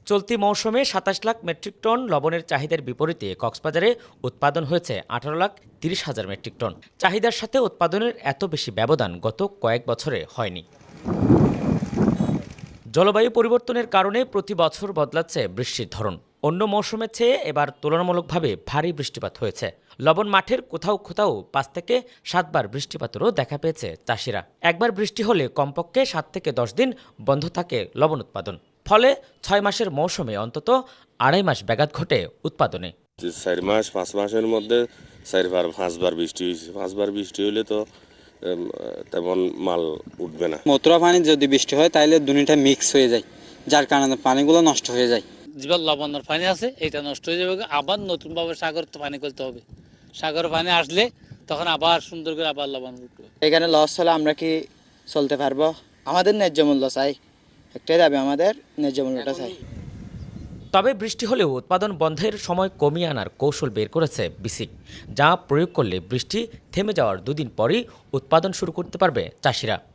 চলতি মৌসুমে ২৭ lakh metric ton লবণের চাহিদার বিপরীতে কক্সবাজারে উৎপাদন হয়েছে ১৮,৩০,০০০ মেট্রিক টন। চাহিদার সাথে উৎপাদনের এত বেশি ব্যবধান গত কয়েক বছরে হয়নি। জলবায়ু পরিবর্তনের কারণে প্রতি বছর বদলাচ্ছে বৃষ্টির ধরন। অন্য মৌসুমের চেয়ে এবার তুলনামূলকভাবে ভারী বৃষ্টিপাত হয়েছে। লবণ মাঠের কোথাও কোথাও ৫ থেকে ৭ বার বৃষ্টিপাতেরও দেখা পেয়েছে চাষিরা। একবার বৃষ্টি হলে কমপক্ষে ৭ থেকে ১০ দিন বন্ধ থাকে লবণ উৎপাদন। ফলে ৬ মাসের মৌসুমে অন্তত ২.৫ মাস ব্যাঘাত ঘটে উৎপাদনে। ৪ মাস ৫ মাসের মধ্যে ৫ বার বৃষ্টি হয়েছে। ৫ বার বৃষ্টি হলে তো তেমন মাল উঠবে না। মতুরা পানি যদি বৃষ্টি হয় তাহলে দুনিটা মিক্স হয়ে যায়, যার কারণে পানিগুলো নষ্ট হয়ে যায়। যেবার লবণের পানি আছে এটা নষ্ট হয়ে যাবে, আবার নতুনভাবে সাগর পানি করতে হবে। সাগর পানি আসলে তখন আবার সুন্দর করে আবার লবণ উঠবে। এখানে লস হলে আমরা কি চলতে পারবো? আমাদের ন্যায্য মূল্য চাই, একটাই দাবি, আমাদের ন্যায্য মূল্যটা চাই। তবে বৃষ্টি হলেও উৎপাদন বন্ধের সময় কমিয়ে আনার কৌশল বের করেছে বিসিক, যা প্রয়োগ করলে বৃষ্টি থেমে যাওয়ার ২ দিন পরই উৎপাদন শুরু করতে পারবে চাষিরা।